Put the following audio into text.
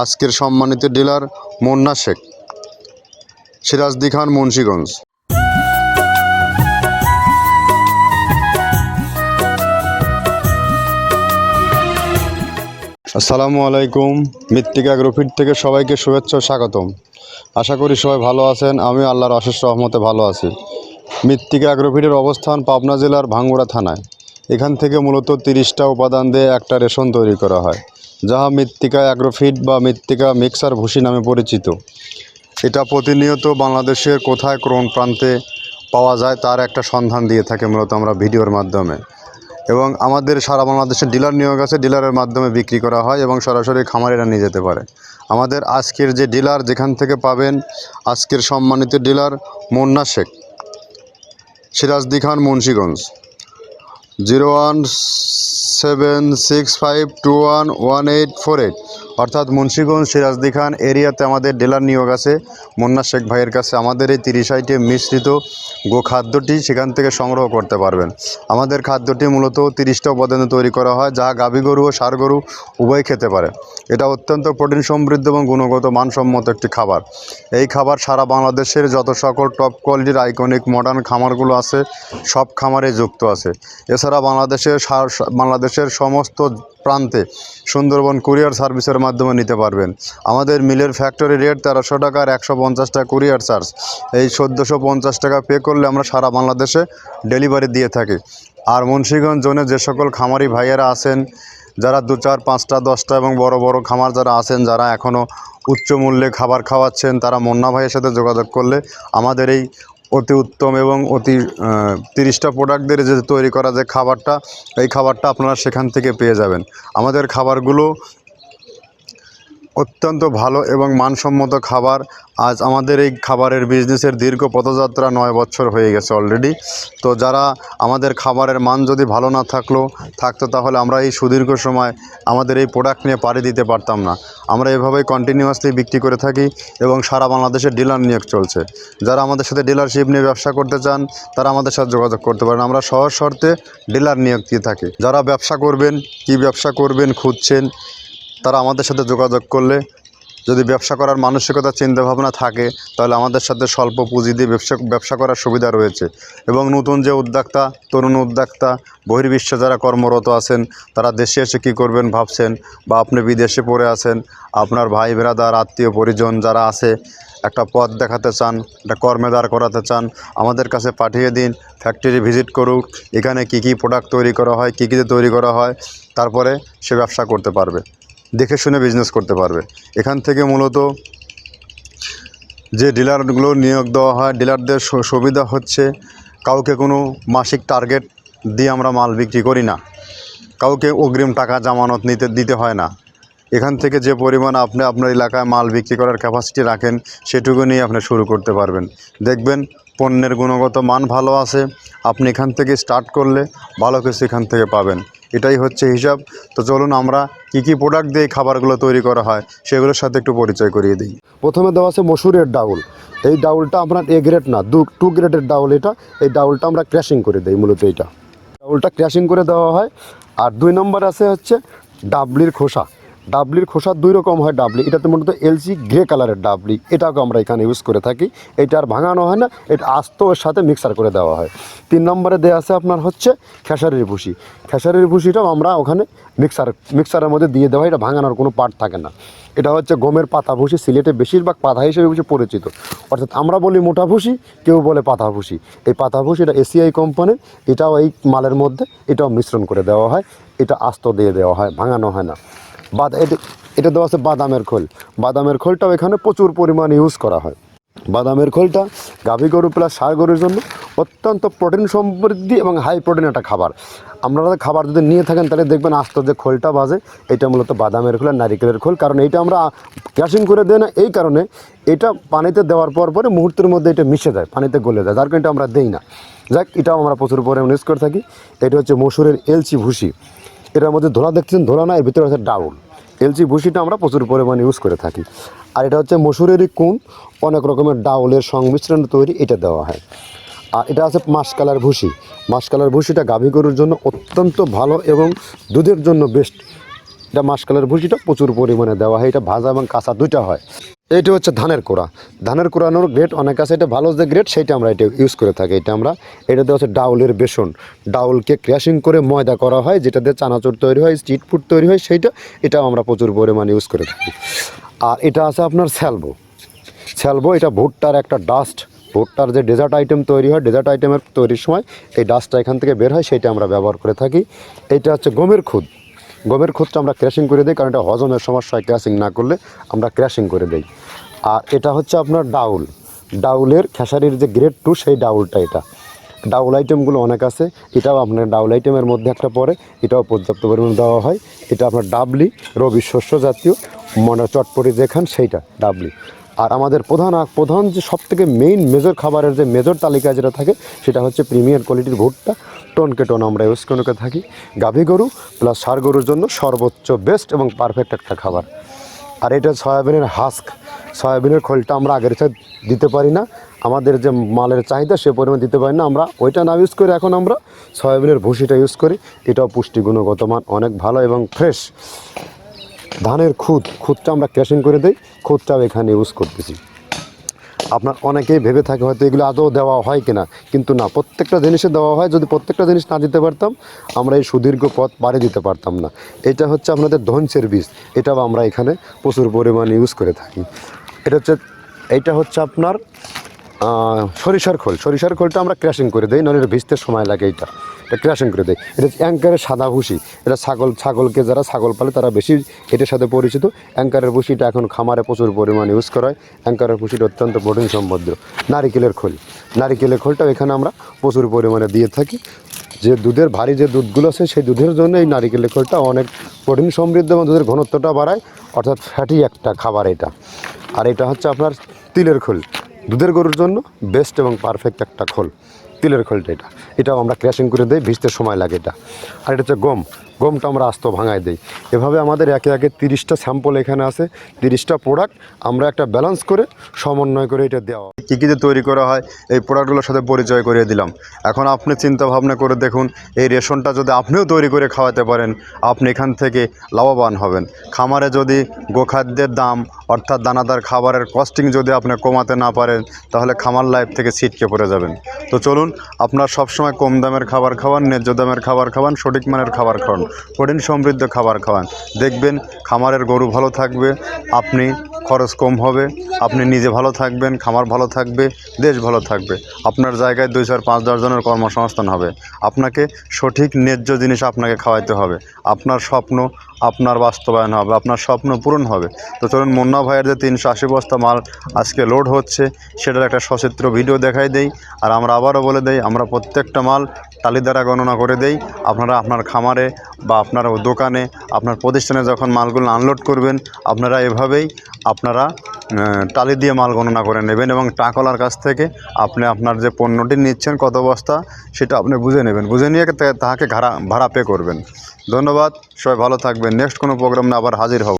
আজকের সম্মানিত ডিলার মুন্না শেখ, সিরাজদি খান, মুন্সিগঞ্জ। আসসালামু আলাইকুম। মৃত্তিকা অ্যাগ্রোফিট থেকে সবাইকে শুভেচ্ছা ও স্বাগতম। আশা করি সবাই ভালো আছেন। আমি আল্লাহর অশেষ রহমতে ভালো আছি। মৃত্তিকা অ্যাগ্রোফিটের অবস্থান পাবনা জেলার ভাঙ্গুড়া থানায়। এখান থেকে মূলত 30টা উপাদান দিয়ে একটা রেশন তৈরি করা হয়, যাহা মৃত্তিকা অ্যাগ্রোফিট বা মৃত্তিকা মিক্সার ভুসি নামে পরিচিত। এটা প্রতিনিয়ত বাংলাদেশের কোথায় কোন প্রান্তে পাওয়া যায় তার একটা সন্ধান দিয়ে থাকে মূলত আমরা ভিডিওর মাধ্যমে। এবং আমাদের সারা বাংলাদেশের ডিলার নিয়োগ আছে, ডিলারের মাধ্যমে বিক্রি করা হয় এবং সরাসরি খামারিরা নিয়ে যেতে পারে। আমাদের আজকের যে ডিলার, যেখান থেকে পাবেন আজকের সম্মানিত ডিলার মুন্না শেখ, সিরাজদি খান, মুন্সিগঞ্জ। 01765211848, অর্থাৎ মুন্সিগঞ্জ সিরাজদি খান এরিয়াতে আমাদের ডিলার নিয়োগ আছে মুন্না শেখ ভাইয়ের কাছে। আমাদের এই 30 আইটেম মিশ্রিত গোখাদ্যটি সেখান থেকে সংগ্রহ করতে পারবেন। আমাদের খাদ্যটি মূলত 30টা উপাদানে তৈরি করা হয়, যা গাভী গরু ও ষাঁড় গরু উভয় খেতে পারে। এটা অত্যন্ত প্রোটিন সমৃদ্ধ এবং গুণগত মানসম্মত একটি খাবার। এই খাবার সারা বাংলাদেশের যত সকল টপ কোয়ালিটির আইকনিক মডার্ন খামারগুলো আছে সব খামারে যুক্ত আছে। এছাড়া বাংলাদেশের সমস্ত প্রান্তে সুন্দরবন কুরিয়ার সার্ভিসের মাধ্যমে নিতে পারবেন। আমাদের মিলের ফ্যাক্টরি রেট 1300 টাকা আর 150 টাকা কুরিয়ার চার্জ। এই 1450 টাকা পে করলে আমরা সারা বাংলাদেশে ডেলিভারি দিয়ে থাকি। আর মুন্সিগঞ্জ জোনে যে সকল খামারি ভাইয়েরা আছেন, যারা 2, 4, 5টা 10টা এবং বড় বড় খামার যারা আছেন, যারা এখনও উচ্চ মূল্যে খাবার খাওয়াচ্ছেন, তারা মুন্না ভাইয়ের সাথে যোগাযোগ করলে আমাদের এই অতি উত্তম এবং অতি 30টা প্রোডাক্ট দিয়ে যে তৈরি করা যে খাবারটা, এই খাবারটা আপনারা সেখান থেকে পেয়ে যাবেন। আমাদের খাবারগুলো অত্যন্ত ভালো এবং মানসম্মত খাবার। আজ আমাদের এই খাবারের বিজনেসের দীর্ঘ পথযাত্রা 9 বছর হয়ে গেছে অলরেডি। তো যারা আমাদের খাবারের মান যদি ভালো না থাকতো তাহলে আমরা এই সুদীর্ঘ সময় আমাদের এই প্রোডাক্ট নিয়ে পাড়ি দিতে পারতাম না। আমরা এভাবেই কন্টিনিউয়াসলি বিক্রি করে থাকি এবং সারা বাংলাদেশে ডিলার নিয়োগ চলছে। যারা আমাদের সাথে ডিলারশিপ নিয়ে ব্যবসা করতে চান তারা আমাদের সাথে যোগাযোগ করতে পারেন। আমরা সহজ শর্তে ডিলার নিয়োগ দিয়ে থাকি। যারা ব্যবসা করবেন, কি ব্যবসা করবেন খুঁজছেন, তারা আমাদের সাথে যোগাযোগ করলে, যদি ব্যবসা করার মানসিকতা চিন্তাভাবনা থাকে, তাহলে আমাদের সাথে স্বল্প পুঁজি দিয়ে ব্যবসা করার সুবিধা রয়েছে। এবং নতুন যে উদ্যোক্তা, তরুণ উদ্যোক্তা, বহির্বিশ্বে যারা কর্মরত আছেন, তারা দেশে এসে কী করবেন ভাবছেন, বা আপনি বিদেশে পড়ে আছেন, আপনার ভাই ব্রাদার আত্মীয় পরিজন যারা আছে, একটা পথ দেখাতে চান, একটা কর্মে দাঁড় করাতে চান, আমাদের কাছে পাঠিয়ে দিন। ফ্যাক্টরি ভিজিট করুক, এখানে কী কী প্রোডাক্ট তৈরি করা হয়, কী কীতে তৈরি করা হয়, তারপরে সে ব্যবসা করতে পারবে, দেখে শুনে বিজনেস করতে পারবে। এখান থেকে মূলত যে ডিলারগুলো নিয়োগ দেওয়া হয়, ডিলারদের সুবিধা হচ্ছে কাউকে কোনো মাসিক টার্গেট দিয়ে আমরা মাল বিক্রি করি না, কাউকে অগ্রিম টাকা জামানত দিতে হয় না। এখান থেকে যে পরিমাণ আপনি আপনার এলাকায় মাল বিক্রি করার ক্যাপাসিটি রাখেন সেটুকু নিয়ে আপনি শুরু করতে পারবেন। দেখবেন পণ্যের গুণগত মান ভালো আছে। আপনি এখান থেকে স্টার্ট করলে ভালো কিছু এখান থেকে পাবেন। এটাই হচ্ছে হিসাব। তো চলুন আমরা কী কী প্রোডাক্ট দিয়ে খাবারগুলো তৈরি করা হয় সেগুলোর সাথে একটু পরিচয় করিয়ে দিই। প্রথমে দেওয়া আছে মসুরের ডাউল। এই ডাউলটা আপনার এ গ্রেড না, 2 গ্রেডের ডাউল এটা। এই ডাউলটা আমরা ক্র্যাশিং করে দিই, মূলত এইটা ডাউলটা ক্র্যাশিং করে দেওয়া হয়। আর 2 নম্বর আছে হচ্ছে ডাবলির খোসা। ডাবলির খোসা 2 রকম হয় ডাবলি, এটাতে মূলত এলচি গ্রে কালারের ডাবলি, এটাকে আমরা এখানে ইউজ করে থাকি। এটা আর ভাঙানো হয় না, এটা আস্ত ওর সাথে মিক্সার করে দেওয়া হয়। 3 নম্বরে দেওয়া আছে আপনার হচ্ছে খেসারির ভুসি। খেসারির ভুসিটাও আমরা ওখানে মিক্সারের মধ্যে দিয়ে দেওয়া হয়। এটা ভাঙানোর কোনো পার্ট থাকে না। এটা হচ্ছে গমের পাতা ভুসি, সিলেটে বেশিরভাগ পাতা হিসেবে পরিচিত। অর্থাৎ আমরা বলি মোটা ভুসি, কেউ বলে পাতা ভুসি। এই পাতা ভুসি এটা এসিআই কোম্পানির, এটাও এই মালের মধ্যে এটাও মিশ্রণ করে দেওয়া হয়। এটা আস্ত দিয়ে দেওয়া হয়, ভাঙানো হয় না। এটা দেওয়া আছে বাদামের খোল। বাদামের খোলটাও এখানে প্রচুর পরিমাণে ইউজ করা হয়। বাদামের খোলটা গাভী গরু প্লাস ষাঁড় গরুর জন্য অত্যন্ত প্রোটিন সমৃদ্ধি এবং হাই প্রোটিন একটা খাবার। আপনারা খাবার যদি নিয়ে থাকেন তাহলে দেখবেন আস্ত যে খোলটা বাজে, এটা মূলত বাদামের খোল আর নারিকেলের খোল। কারণ এইটা আমরা ক্র্যাশিং করে দেয় না, এই কারণে এটা পানিতে দেওয়ার পরে মুহূর্তের মধ্যে এটা মিশে যায়, পানিতে গলে যায়, যার কারণে এটা আমরা দেই না। যাক, এটাও আমরা প্রচুর পরিমাণে ইউজ করে থাকি। এটা হচ্ছে মসুরের এলচি ভুসি। এটার মধ্যে ধোলা দেখছেন, ধোলা না, এর ভিতরে হচ্ছে ডাউল। এলচি ভুসিটা আমরা প্রচুর পরিমাণে ইউজ করে থাকি। আর এটা হচ্ছে মসুরেরই কুন, অনেক রকমের ডাউলের সংমিশ্রণ তৈরি, এটা দেওয়া হয়। আর এটা আছে মাসকালার ভুসি। মাসকালার ভুসিটা গাভী গরুর জন্য অত্যন্ত ভালো এবং দুধের জন্য বেস্ট। এটা মাসকলাইয়ের ভুসিটা প্রচুর পরিমাণে দেওয়া হয়, এটা ভাজা এবং কাঁচা দুইটা হয়। এইটা হচ্ছে ধানের কোড়া। ধানের কোড়ানোর গ্রেড অনেক আছে, এটা ভালো যে গ্রেড সেইটা আমরা এটা ইউজ করে থাকি। এটাতে হচ্ছে ডাউলের বেসন, ডাউলকে ক্র্যাশিং করে ময়দা করা হয়, যেটা দিয়ে চানাচুর তৈরি হয়, স্ট্রিট ফুড তৈরি হয়, এটাও আমরা প্রচুর পরিমাণে ইউজ করে থাকি। আর এটা আছে আপনার স্যালবো, এটা ভুট্টার একটা ডাস্ট, ভুট্টার যে ডেজার্ট আইটেম তৈরি হয়, ডেজার্ট আইটেমের তৈরির সময় এই ডাস্টটা এখান থেকে বের হয়, সেইটা আমরা ব্যবহার করে থাকি। এইটা হচ্ছে গমের খুদটা আমরা ক্র্যাশিং করে দিই, কারণ এটা হজমের সমস্যায় ক্র্যাশিং না করলে আমরা ক্র্যাশিং করে দিই। আর এটা হচ্ছে আপনার ডাউলের খেসারির যে গ্রেড 2 সেই ডাউলটা। এটা ডাউল আইটেমগুলো অনেক আছে, এটাও আপনার ডাউল আইটেমের মধ্যে একটা পড়ে, এটাও পর্যাপ্ত পরিমাণে দেওয়া হয়। এটা আপনার ডাবলি, রবি শস্য জাতীয় চটপটি যেখান সেইটা ডাবলি। আর আমাদের প্রধান যে সবথেকে মেইন মেজর খাবারের যে মেজর তালিকায় যেটা থাকে সেটা হচ্ছে প্রিমিয়ার কোয়ালিটির ভুট্টা, টনকে টন আমরা ইউজ করে থাকি। গাভী গরু প্লাস ষাঁড় গরুর জন্য সর্বোচ্চ বেস্ট এবং পারফেক্ট একটা খাবার। আর এটা সয়াবিনের খোলটা আমরা আগের সাথে দিতে পারি না, আমাদের যে মালের চাহিদা সে পরিমাণ দিতে পারি না, আমরা ওইটা না ইউজ করে এখন আমরা সয়াবিনের ভুসিটা ইউজ করি। এটাও পুষ্টি গুণগত মান অনেক ভালো এবং ফ্রেশ। ধানের খুদটা আমরা ক্র্যাশিং করে দিই, খুদটাও এখানে ইউজ করতেছি। আপনার অনেকেই ভেবে থাকে হয়তো এগুলো আদৌ দেওয়া হয় কিনা, কিন্তু না, প্রত্যেকটা জিনিসে দেওয়া হয়। যদি প্রত্যেকটা জিনিস না দিতে পারতাম আমরা এই সুদীর্ঘ পথ পাড়ি দিতে পারতাম না। এটা হচ্ছে আপনাদের ধনসের বীজ, এটাও আমরা এখানে প্রচুর পরিমাণে ইউজ করে থাকি। এইটা হচ্ছে আপনার সরিষার খোলটা আমরা ক্র্যাশিং করে দিই, নাহলে এটা ভিজতে সময় লাগে। এটা ক্র্যাশিং করে দেয়। এটা অ্যাঙ্কারের সাদা ভুসি, এটা ছাগলকে যারা ছাগল পালে তারা বেশি এটার সাথে পরিচিত। অ্যাঙ্কারের ভুসিটা এখন খামারে প্রচুর পরিমাণে ইউজ করা হয়। অ্যাঙ্কারের ভুসিটা অত্যন্ত প্রোটিন সমৃদ্ধ। নারিকেলের খোলটাও এখানে আমরা প্রচুর পরিমাণে দিয়ে থাকি। যে দুধের ভারী যে দুধগুলো আছে সেই দুধের জন্য এই নারিকেলের খোলটা অনেক প্রোটিন সমৃদ্ধ এবং দুধের ঘনত্বটা বাড়ায়, অর্থাৎ ফ্যাটি একটা খাবার এটা। আর এটা হচ্ছে আপনার তিলের খোল, দুধের গরুর জন্য বেস্ট এবং পারফেক্ট একটা খোল, তিলের খোলটা। এটাও আমরা ক্র্যাশিং করে দিই, ভিজতে সময় লাগে এটা। আর এটা হচ্ছে গমটা আমরা আস্ত ভাঙায় দিই। এভাবে আমাদের একে 30টা স্যাম্পল এখানে আছে, 30টা প্রোডাক্ট আমরা একটা ব্যালেন্স করে সমন্বয় করে এটা দেওয়া। কী কী যে তৈরি করা হয় এই প্রোডাক্টগুলোর সাথে পরিচয় করিয়ে দিলাম। এখন আপনি চিন্তা ভাবনা করে দেখুন, এই রেশনটা যদি আপনিও তৈরি করে খাওয়াতে পারেন, আপনি এখান থেকে লাভবান হবেন। খামারে যদি গোখাদ্যের দাম অর্থাৎ দানাদার খাবারের কস্টিং যদি আপনি কমাতে না পারেন, তাহলে খামার লাইফ থেকে ছিটকে পড়ে যাবেন। তো চলুন, আপনার সবসময় কম দামের খাবার খাওয়ান, ন্যায্য দামের খাবার খাওয়ান, সঠিক মানের খাবার খাওয়ান, প্রোটিন সমৃদ্ধ খাবার খাওয়ান। দেখবেন খামারের গরু ভালো থাকবে, আপনি খরচ কম হবে, আপনি নিজে ভালো থাকবেন, খামার ভালো থাকবে, দেশ ভালো থাকবে। আপনার জায়গায় 2, 4, 5, 10 জনের কর্মসংস্থান হবে। আপনাকে সঠিক ন্যায্য জিনিস আপনাকে খাওয়াইতে হবে। আপনার স্বপ্ন আপনার বাস্তবায়ন হবে, আপনার স্বপ্ন পূরণ হবে। তো চলুন, মুন্না ভাইয়ের যে 380 বস্তা মাল আজকে লোড হচ্ছে সেটার একটা সচিত্র ভিডিও দেখাই দেই। আর আমরা আবারও বলে দেই, আমরা প্রত্যেকটা মাল টালি দ্বারা গণনা করে দেই। আপনারা আপনার খামারে বা আপনার দোকানে, আপনার প্রতিষ্ঠানে যখন মালগুলো আনলোড করবেন, আপনারা এভাবেই টালি দিয়ে মাল গণনা করে নেবেন এবং টাকলার কাছ থেকে আপনি আপনার যে পণ্যটি নিচ্ছেন কত বস্তা সেটা আপনি বুঝে নেবেন, বুঝে নিয়ে তাকে ভাড়া পে করবেন। ধন্যবাদ, সবাই ভালো থাকবেন। নেক্সট কোনো প্রোগ্রাম আবার হাজির হব।